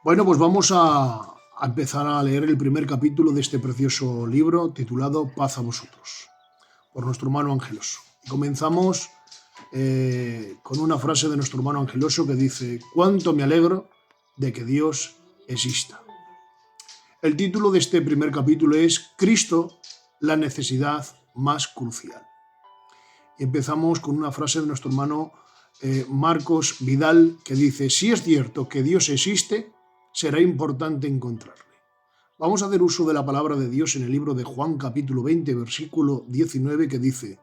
Bueno, pues vamos a empezar a leer el primer capítulo de este precioso libro titulado Paz a vosotros, por nuestro hermano Angeloso. Y comenzamos con una frase de nuestro hermano Angeloso que dice: «Cuánto me alegro de que Dios exista». El título de este primer capítulo es Cristo, la necesidad más crucial. Y empezamos con una frase de nuestro hermano Marcos Vidal que dice: «Si es cierto que Dios existe, será importante encontrarle». Vamos a hacer uso de la palabra de Dios en el libro de Juan capítulo 20, versículo 19, que dice: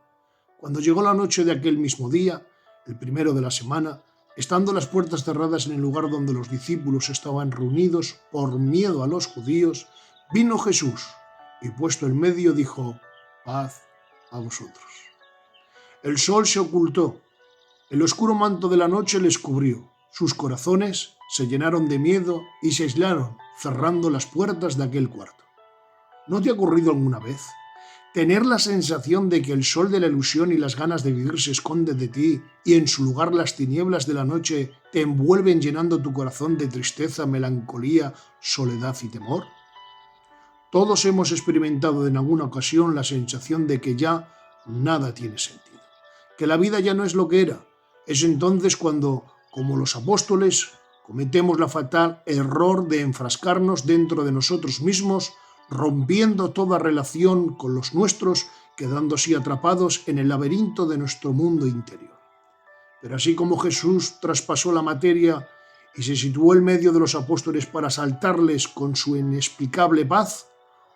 «Cuando llegó la noche de aquel mismo día, el primero de la semana, estando las puertas cerradas en el lugar donde los discípulos estaban reunidos por miedo a los judíos, vino Jesús y puesto en medio dijo: paz a vosotros». El sol se ocultó, el oscuro manto de la noche les cubrió, sus corazones se llenaron de miedo y se aislaron, cerrando las puertas de aquel cuarto. ¿No te ha ocurrido alguna vez tener la sensación de que el sol de la ilusión y las ganas de vivir se esconde de ti y en su lugar las tinieblas de la noche te envuelven llenando tu corazón de tristeza, melancolía, soledad y temor? Todos hemos experimentado en alguna ocasión la sensación de que ya nada tiene sentido, que la vida ya no es lo que era. Es entonces cuando, como los apóstoles, cometemos la fatal error de enfrascarnos dentro de nosotros mismos, rompiendo toda relación con los nuestros, quedando así atrapados en el laberinto de nuestro mundo interior. Pero así como Jesús traspasó la materia y se situó en medio de los apóstoles para asaltarles con su inexplicable paz,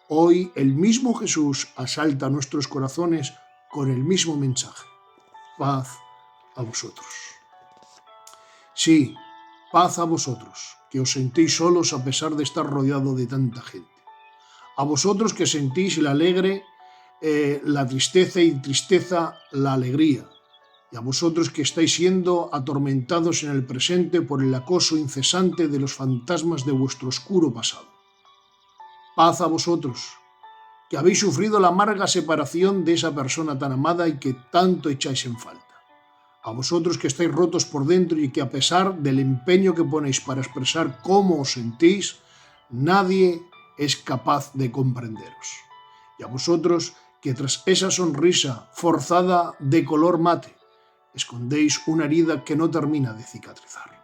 hoy el mismo Jesús asalta nuestros corazones con el mismo mensaje: paz a vosotros. Sí, paz a vosotros, que os sentís solos a pesar de estar rodeado de tanta gente. A vosotros que sentís la alegre, la tristeza y tristeza la alegría. Y a vosotros que estáis siendo atormentados en el presente por el acoso incesante de los fantasmas de vuestro oscuro pasado. Paz a vosotros, que habéis sufrido la amarga separación de esa persona tan amada y que tanto echáis en falta. A vosotros que estáis rotos por dentro y que a pesar del empeño que ponéis para expresar cómo os sentís, nadie es capaz de comprenderos. Y a vosotros que tras esa sonrisa forzada de color mate, escondéis una herida que no termina de cicatrizar.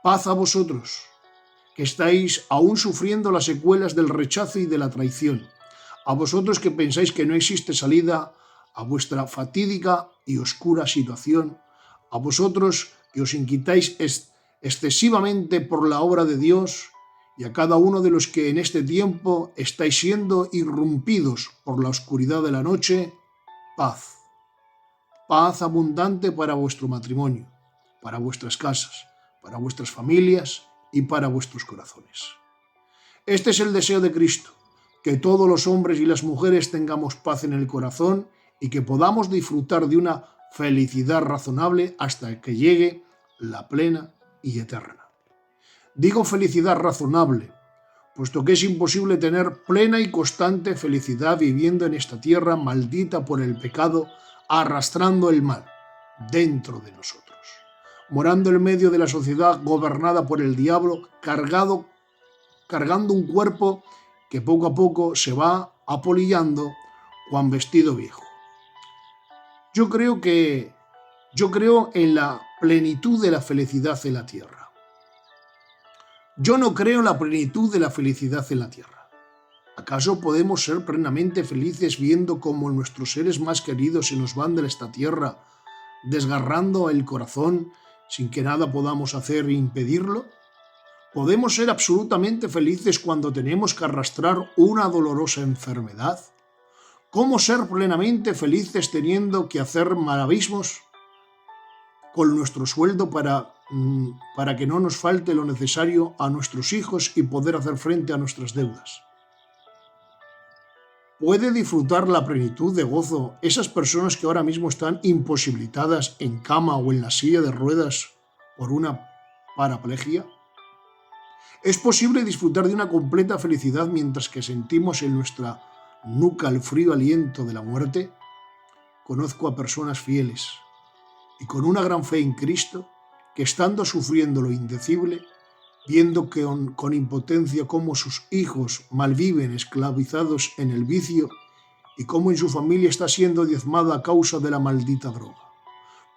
Paz a vosotros, que estáis aún sufriendo las secuelas del rechazo y de la traición. A vosotros que pensáis que no existe salida a vuestra fatídica y oscura situación. A vosotros que os inquietáis excesivamente por la obra de Dios, y a cada uno de los que en este tiempo estáis siendo irrumpidos por la oscuridad de la noche, paz. Paz abundante para vuestro matrimonio, para vuestras casas, para vuestras familias y para vuestros corazones. Este es el deseo de Cristo, que todos los hombres y las mujeres tengamos paz en el corazón y que podamos disfrutar de una felicidad razonable hasta que llegue la plena y eterna. Digo felicidad razonable, puesto que es imposible tener plena y constante felicidad viviendo en esta tierra maldita por el pecado, arrastrando el mal dentro de nosotros, morando en medio de la sociedad gobernada por el diablo, cargando un cuerpo que poco a poco se va apolillando cuan vestido viejo. Yo creo en la plenitud de la felicidad en la tierra. Yo no creo en la plenitud de la felicidad en la tierra. ¿Acaso podemos ser plenamente felices viendo cómo nuestros seres más queridos se nos van de esta tierra, desgarrando el corazón sin que nada podamos hacer e impedirlo? ¿Podemos ser absolutamente felices cuando tenemos que arrastrar una dolorosa enfermedad? ¿Cómo ser plenamente felices teniendo que hacer malabarismos con nuestro sueldo para que no nos falte lo necesario a nuestros hijos y poder hacer frente a nuestras deudas? ¿Puede disfrutar la plenitud de gozo esas personas que ahora mismo están imposibilitadas en cama o en la silla de ruedas por una paraplegia? ¿Es posible disfrutar de una completa felicidad mientras que sentimos en nuestra nuca el frío aliento de la muerte? Conozco a personas fieles y con una gran fe en Cristo que, estando sufriendo lo indecible, viendo que con impotencia cómo sus hijos malviven esclavizados en el vicio y cómo en su familia está siendo diezmada a causa de la maldita droga.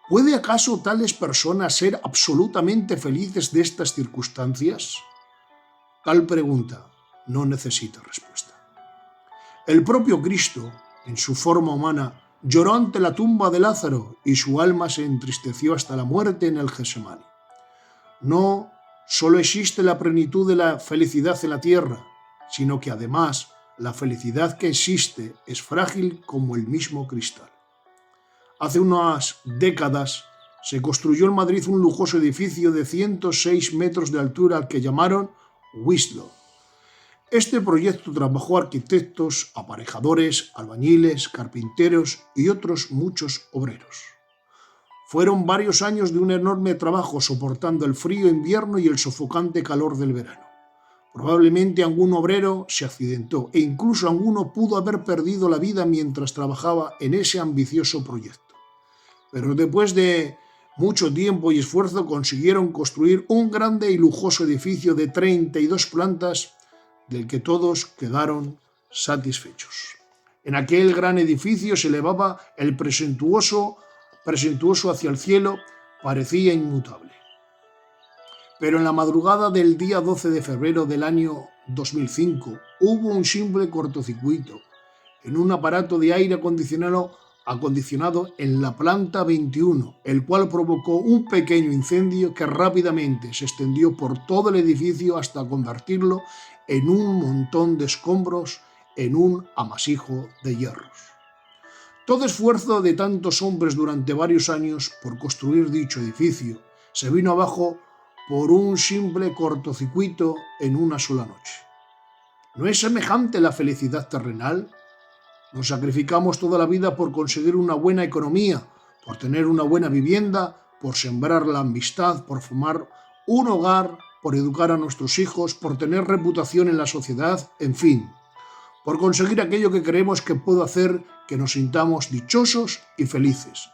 ¿Puede acaso tales personas ser absolutamente felices de estas circunstancias? Tal pregunta no necesita respuesta. El propio Cristo, en su forma humana, lloró ante la tumba de Lázaro y su alma se entristeció hasta la muerte en el Getsemaní. No solo existe la plenitud de la felicidad en la tierra, sino que además la felicidad que existe es frágil como el mismo cristal. Hace unas décadas se construyó en Madrid un lujoso edificio de 106 metros de altura al que llamaron Winslow. Este proyecto trabajó arquitectos, aparejadores, albañiles, carpinteros y otros muchos obreros. Fueron varios años de un enorme trabajo soportando el frío invierno y el sofocante calor del verano. Probablemente algún obrero se accidentó e incluso alguno pudo haber perdido la vida mientras trabajaba en ese ambicioso proyecto. Pero después de mucho tiempo y esfuerzo consiguieron construir un grande y lujoso edificio de 32 plantas del que todos quedaron satisfechos. En aquel gran edificio se elevaba el presuntuoso hacia el cielo, parecía inmutable. Pero en la madrugada del día 12 de febrero del año 2005 hubo un simple cortocircuito en un aparato de aire acondicionado en la planta 21, el cual provocó un pequeño incendio que rápidamente se extendió por todo el edificio hasta convertirlo en un montón de escombros, en un amasijo de hierros. Todo esfuerzo de tantos hombres durante varios años por construir dicho edificio se vino abajo por un simple cortocircuito en una sola noche. ¿No es semejante la felicidad terrenal? Nos sacrificamos toda la vida por conseguir una buena economía, por tener una buena vivienda, por sembrar la amistad, por formar un hogar, por educar a nuestros hijos, por tener reputación en la sociedad, en fin, por conseguir aquello que creemos que puede hacer que nos sintamos dichosos y felices.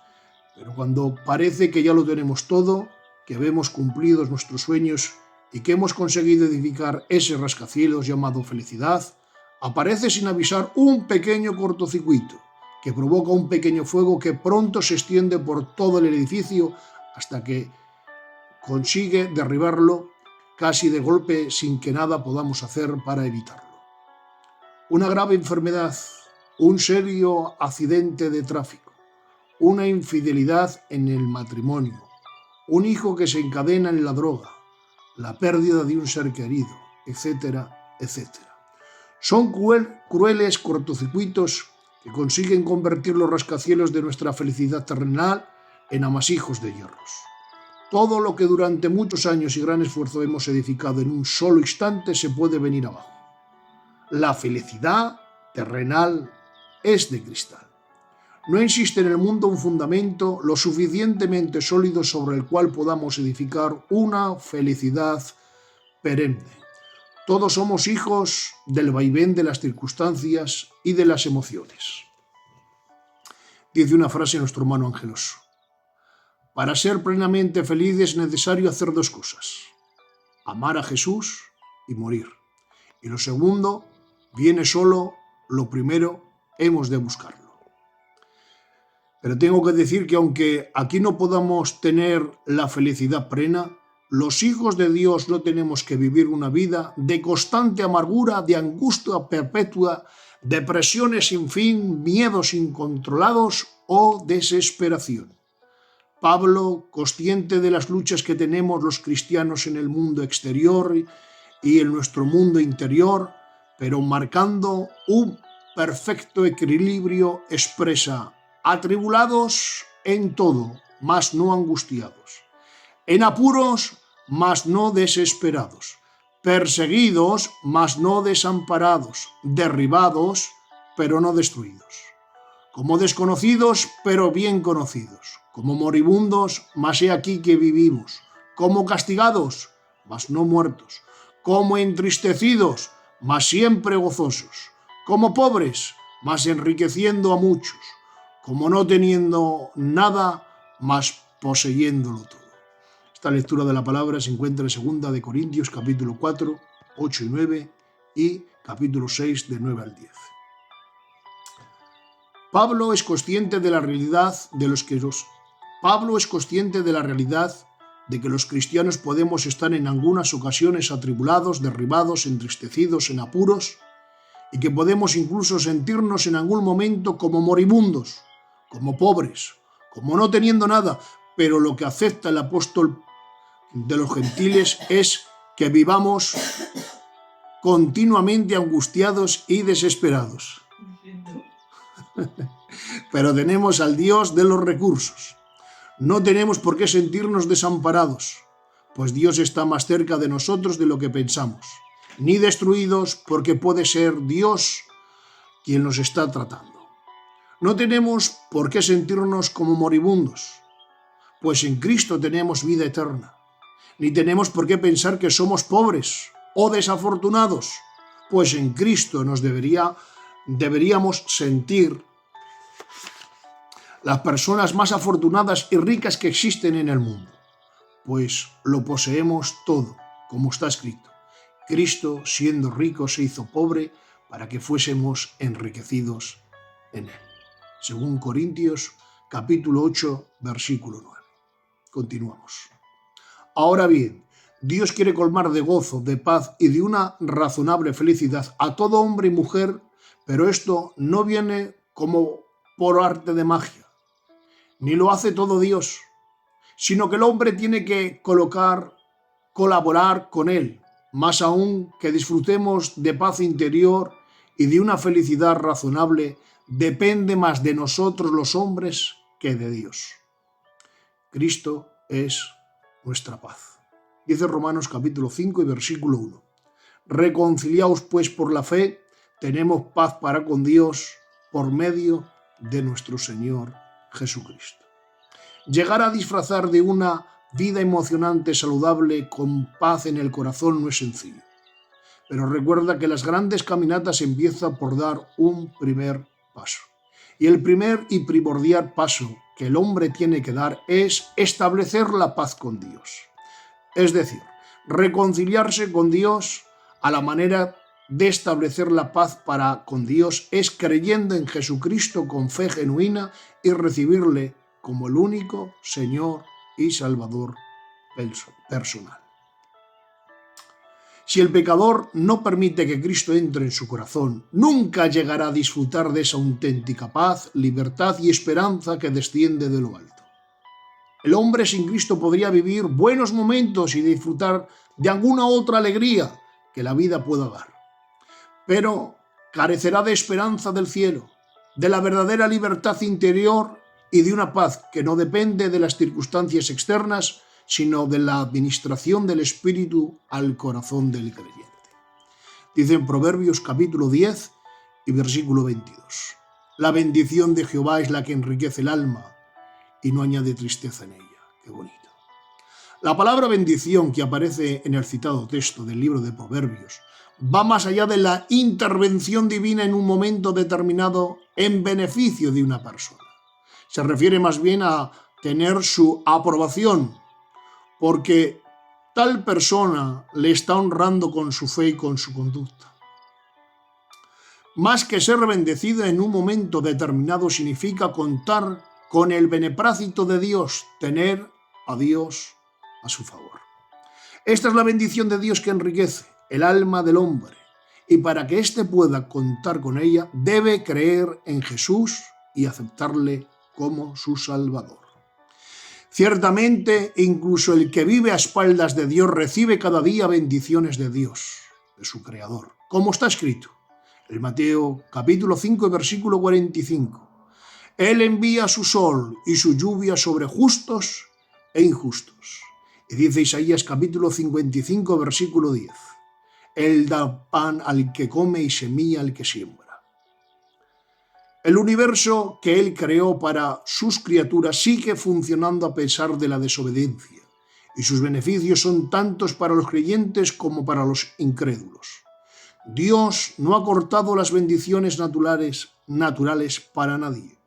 Pero cuando parece que ya lo tenemos todo, que vemos cumplidos nuestros sueños y que hemos conseguido edificar ese rascacielos llamado felicidad, aparece sin avisar un pequeño cortocircuito que provoca un pequeño fuego que pronto se extiende por todo el edificio hasta que consigue derribarlo casi de golpe sin que nada podamos hacer para evitarlo. Una grave enfermedad, un serio accidente de tráfico, una infidelidad en el matrimonio, un hijo que se encadena en la droga, la pérdida de un ser querido, etcétera, etcétera. Son crueles cortocircuitos que consiguen convertir los rascacielos de nuestra felicidad terrenal en amasijos de hierros. Todo lo que durante muchos años y gran esfuerzo hemos edificado en un solo instante se puede venir abajo. La felicidad terrenal es de cristal. No existe en el mundo un fundamento lo suficientemente sólido sobre el cual podamos edificar una felicidad perenne. Todos somos hijos del vaivén de las circunstancias y de las emociones. Dice una frase nuestro hermano Angeloso: para ser plenamente feliz es necesario hacer dos cosas: amar a Jesús y morir. Y lo segundo viene solo, lo primero hemos de buscarlo. Pero tengo que decir que aunque aquí no podamos tener la felicidad plena, los hijos de Dios no tenemos que vivir una vida de constante amargura, de angustia perpetua, depresiones sin fin, miedos incontrolados o desesperación. Pablo, consciente de las luchas que tenemos los cristianos en el mundo exterior y en nuestro mundo interior, pero marcando un perfecto equilibrio, expresa: atribulados en todo, mas no angustiados; en apuros, mas no desesperados; perseguidos, mas no desamparados; derribados, pero no destruidos; como desconocidos, pero bien conocidos; como moribundos, mas he aquí que vivimos; como castigados, mas no muertos; como entristecidos, mas siempre gozosos; como pobres, mas enriqueciendo a muchos; como no teniendo nada, mas poseyéndolo todo. Esta lectura de la palabra se encuentra en 2 de Corintios capítulo 4, 8 y 9 y capítulo 6 de 9 al 10. Pablo es consciente de la realidad de que los cristianos podemos estar en algunas ocasiones atribulados, derribados, entristecidos, en apuros, y que podemos incluso sentirnos en algún momento como moribundos, como pobres, como no teniendo nada, pero lo que acepta el apóstol de los gentiles es que vivamos continuamente angustiados y desesperados. Pero tenemos al Dios de los recursos. No tenemos por qué sentirnos desamparados, pues Dios está más cerca de nosotros de lo que pensamos, ni destruidos, porque puede ser Dios quien nos está tratando. No tenemos por qué sentirnos como moribundos, pues en Cristo tenemos vida eterna. Ni tenemos por qué pensar que somos pobres o desafortunados, pues en Cristo nos deberíamos sentir las personas más afortunadas y ricas que existen en el mundo, pues lo poseemos todo, como está escrito. Cristo, siendo rico, se hizo pobre para que fuésemos enriquecidos en él. Según Corintios, capítulo 8, versículo 9. Continuamos. Ahora bien, Dios quiere colmar de gozo, de paz y de una razonable felicidad a todo hombre y mujer, pero esto no viene como por arte de magia, ni lo hace todo Dios, sino que el hombre tiene que colaborar con él, más aún que disfrutemos de paz interior y de una felicidad razonable, depende más de nosotros los hombres que de Dios. Cristo es nuestra paz. Dice Romanos capítulo 5 y versículo 1. Reconciliaos pues por la fe, tenemos paz para con Dios por medio de nuestro Señor Jesucristo. Llegar a disfrazar de una vida emocionante, saludable, con paz en el corazón no es sencillo. Pero recuerda que las grandes caminatas empiezan por dar un primer paso. Y el primer y primordial paso que el hombre tiene que dar es establecer la paz con Dios. Es decir, reconciliarse con Dios a la manera de establecer la paz con Dios es creyendo en Jesucristo con fe genuina y recibirle como el único Señor y Salvador personal. Si el pecador no permite que Cristo entre en su corazón, nunca llegará a disfrutar de esa auténtica paz, libertad y esperanza que desciende de lo alto. El hombre sin Cristo podría vivir buenos momentos y disfrutar de alguna otra alegría que la vida pueda dar, pero carecerá de esperanza del cielo, de la verdadera libertad interior y de una paz que no depende de las circunstancias externas, sino de la administración del Espíritu al corazón del creyente. Dice en Proverbios capítulo 10 y versículo 22. La bendición de Jehová es la que enriquece el alma y no añade tristeza en ella. Qué bonito. La palabra bendición que aparece en el citado texto del libro de Proverbios va más allá de la intervención divina en un momento determinado en beneficio de una persona. Se refiere más bien a tener su aprobación, porque tal persona le está honrando con su fe y con su conducta. Más que ser bendecido en un momento determinado significa contar con el beneplácito de Dios, tener a Dios a su favor. Esta es la bendición de Dios que enriquece el alma del hombre, y para que éste pueda contar con ella, debe creer en Jesús y aceptarle como su Salvador. Ciertamente, incluso el que vive a espaldas de Dios recibe cada día bendiciones de Dios, de su Creador, como está escrito en Mateo capítulo 5, versículo 45. Él envía su sol y su lluvia sobre justos e injustos. Y dice Isaías capítulo 55, versículo 10. Él da pan al que come y semilla al que siembra. El universo que Él creó para sus criaturas sigue funcionando a pesar de la desobediencia, y sus beneficios son tantos para los creyentes como para los incrédulos. Dios no ha cortado las bendiciones naturales para nadie.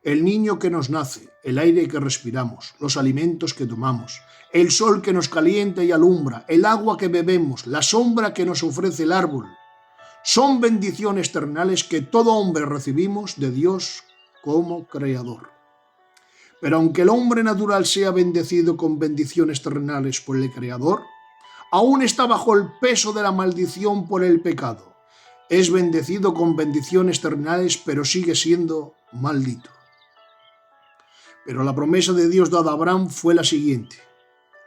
El niño que nos nace, el aire que respiramos, los alimentos que tomamos, el sol que nos calienta y alumbra, el agua que bebemos, la sombra que nos ofrece el árbol, son bendiciones terrenales que todo hombre recibimos de Dios como Creador. Pero aunque el hombre natural sea bendecido con bendiciones terrenales por el Creador, aún está bajo el peso de la maldición por el pecado. Es bendecido con bendiciones terrenales, pero sigue siendo maldito. Pero la promesa de Dios dada a Abraham fue la siguiente: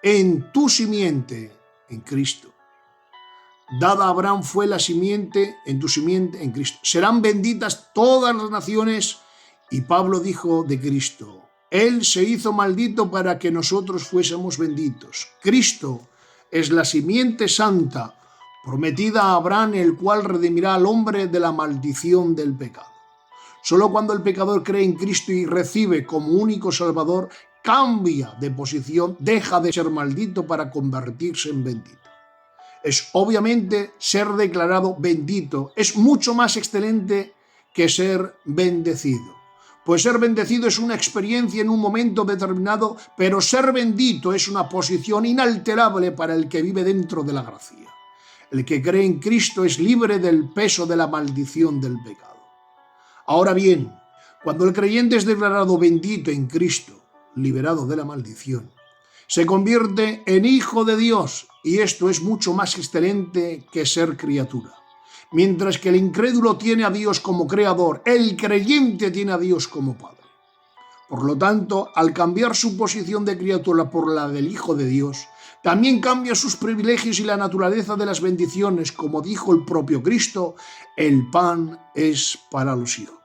en tu simiente, en Cristo. Dada a Abraham fue la simiente, en tu simiente, en Cristo. Serán benditas todas las naciones. Y Pablo dijo de Cristo: Él se hizo maldito para que nosotros fuésemos benditos. Cristo es la simiente santa prometida a Abraham, el cual redimirá al hombre de la maldición del pecado. Solo cuando el pecador cree en Cristo y recibe como único Salvador, cambia de posición, deja de ser maldito para convertirse en bendito. Es obviamente ser declarado bendito, es mucho más excelente que ser bendecido. Pues ser bendecido es una experiencia en un momento determinado, pero ser bendito es una posición inalterable para el que vive dentro de la gracia. El que cree en Cristo es libre del peso de la maldición del pecado. Ahora bien, cuando el creyente es declarado bendito en Cristo, liberado de la maldición, se convierte en hijo de Dios, y esto es mucho más excelente que ser criatura. Mientras que el incrédulo tiene a Dios como creador, el creyente tiene a Dios como Padre. Por lo tanto, al cambiar su posición de criatura por la del Hijo de Dios, también cambia sus privilegios y la naturaleza de las bendiciones. Como dijo el propio Cristo, el pan es para los hijos.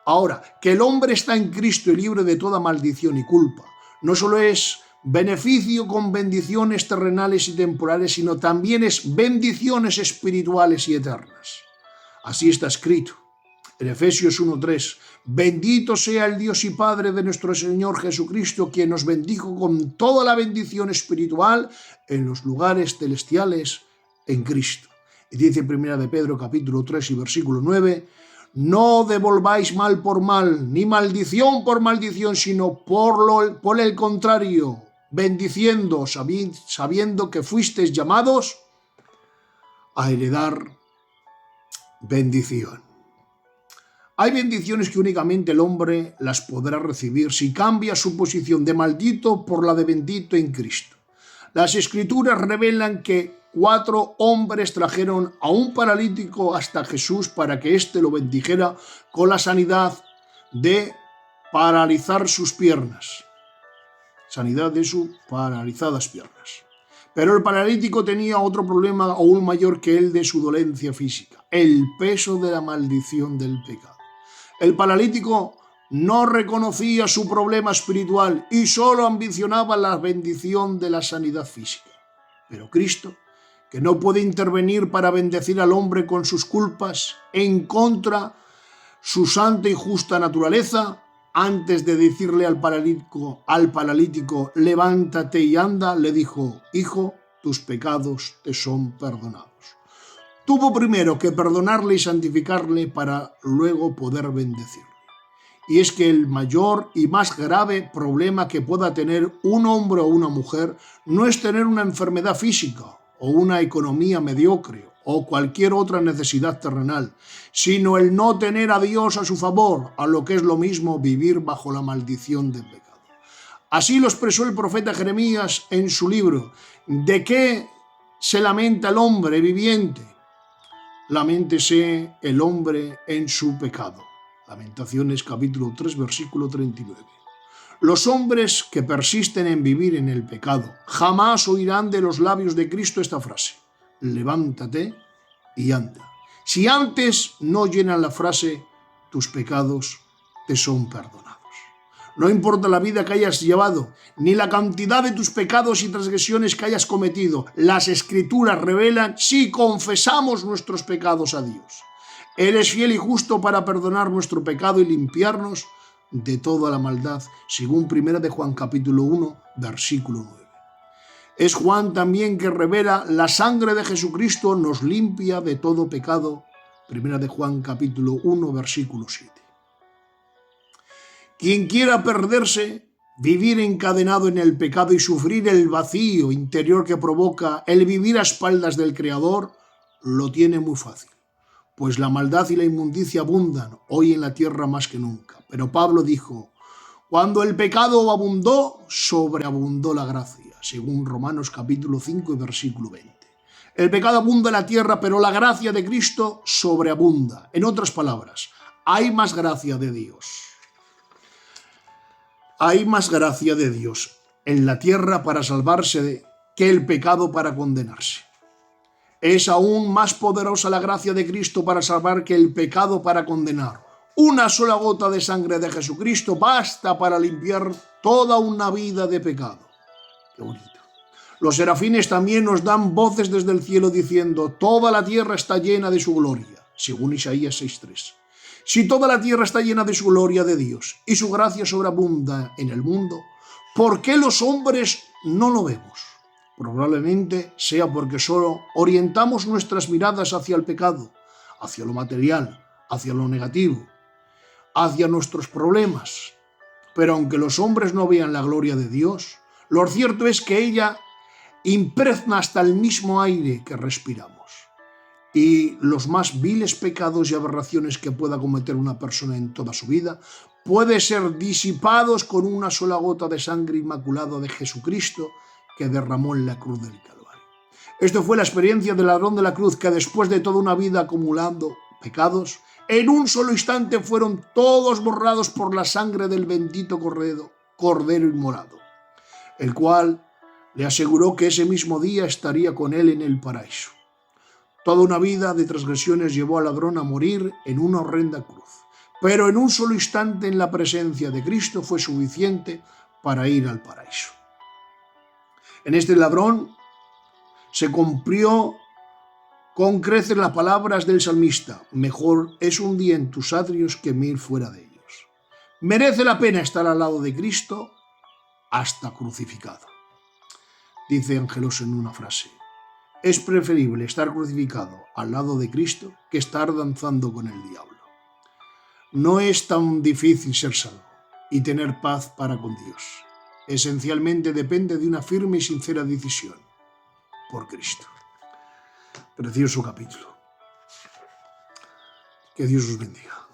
Ahora, que el hombre está en Cristo y libre de toda maldición y culpa, no solo es beneficio con bendiciones terrenales y temporales, sino también es bendiciones espirituales y eternas. Así está escrito en Efesios 1:3: bendito sea el Dios y Padre de nuestro Señor Jesucristo, quien nos bendijo con toda la bendición espiritual en los lugares celestiales en Cristo. Y dice en 1 de Pedro capítulo 3 y versículo 9: no devolváis mal por mal, ni maldición por maldición, sino por el contrario, bendiciendo, sabiendo que fuisteis llamados a heredar bendición. Hay bendiciones que únicamente el hombre las podrá recibir si cambia su posición de maldito por la de bendito en Cristo. Las Escrituras revelan que 4 hombres trajeron a un paralítico hasta Jesús para que éste lo bendijera con la sanidad de paralizar sus piernas. Sanidad de sus paralizadas piernas. Pero el paralítico tenía otro problema aún mayor que el de su dolencia física: el peso de la maldición del pecado. El paralítico no reconocía su problema espiritual y solo ambicionaba la bendición de la sanidad física. Pero Cristo, que no puede intervenir para bendecir al hombre con sus culpas, en contra su santa y justa naturaleza, antes de decirle al paralítico, levántate y anda, le dijo: hijo, tus pecados te son perdonados. Tuvo primero que perdonarle y santificarle para luego poder bendecirle. Y es que el mayor y más grave problema que pueda tener un hombre o una mujer no es tener una enfermedad física o una economía mediocre o cualquier otra necesidad terrenal, sino el no tener a Dios a su favor, a lo que es lo mismo vivir bajo la maldición del pecado. Así lo expresó el profeta Jeremías en su libro. ¿De qué se lamenta el hombre viviente? Laméntese el hombre en su pecado. Lamentaciones capítulo 3 versículo 39. Los hombres que persisten en vivir en el pecado jamás oirán de los labios de Cristo esta frase: levántate y anda. Si antes no llenan la frase: tus pecados te son perdonados. No importa la vida que hayas llevado, ni la cantidad de tus pecados y transgresiones que hayas cometido, las Escrituras revelan si confesamos nuestros pecados a Dios. Él es fiel y justo para perdonar nuestro pecado y limpiarnos de toda la maldad, según 1 de Juan capítulo 1, versículo 9. Es Juan también que revela: la sangre de Jesucristo nos limpia de todo pecado, 1 de Juan capítulo 1, versículo 7. Quien quiera perderse, vivir encadenado en el pecado y sufrir el vacío interior que provoca el vivir a espaldas del Creador, lo tiene muy fácil, pues la maldad y la inmundicia abundan hoy en la tierra más que nunca. Pero Pablo dijo: cuando el pecado abundó, sobreabundó la gracia, según Romanos capítulo 5 y versículo 20. El pecado abunda en la tierra, pero la gracia de Cristo sobreabunda. En otras palabras, hay más gracia de Dios. Hay más gracia de Dios en la tierra para salvarse que el pecado para condenarse. Es aún más poderosa la gracia de Cristo para salvar que el pecado para condenar. Una sola gota de sangre de Jesucristo basta para limpiar toda una vida de pecado. Qué bonito. Los serafines también nos dan voces desde el cielo diciendo: toda la tierra está llena de su gloria, según Isaías 6:3. Si toda la tierra está llena de su gloria de Dios y su gracia sobreabunda en el mundo, ¿por qué los hombres no lo vemos? Probablemente sea porque solo orientamos nuestras miradas hacia el pecado, hacia lo material, hacia lo negativo, hacia nuestros problemas. Pero aunque los hombres no vean la gloria de Dios, lo cierto es que ella impregna hasta el mismo aire que respiramos. Y los más viles pecados y aberraciones que pueda cometer una persona en toda su vida pueden ser disipados con una sola gota de sangre inmaculada de Jesucristo que derramó en la cruz del Calvario. Esto fue la experiencia del ladrón de la cruz, que después de toda una vida acumulando pecados, en un solo instante fueron todos borrados por la sangre del bendito Cordero inmolado, el cual le aseguró que ese mismo día estaría con él en el paraíso. Toda una vida de transgresiones llevó al ladrón a morir en una horrenda cruz, pero en un solo instante en la presencia de Cristo fue suficiente para ir al paraíso. En este ladrón se cumplió con creces las palabras del salmista: mejor es un día en tus atrios que 1000 fuera de ellos. Merece la pena estar al lado de Cristo hasta crucificado. Dice Ángelos en una frase: es preferible estar crucificado al lado de Cristo que estar danzando con el diablo. No es tan difícil ser salvo y tener paz para con Dios. Esencialmente depende de una firme y sincera decisión por Cristo. Precioso capítulo. Que Dios os bendiga.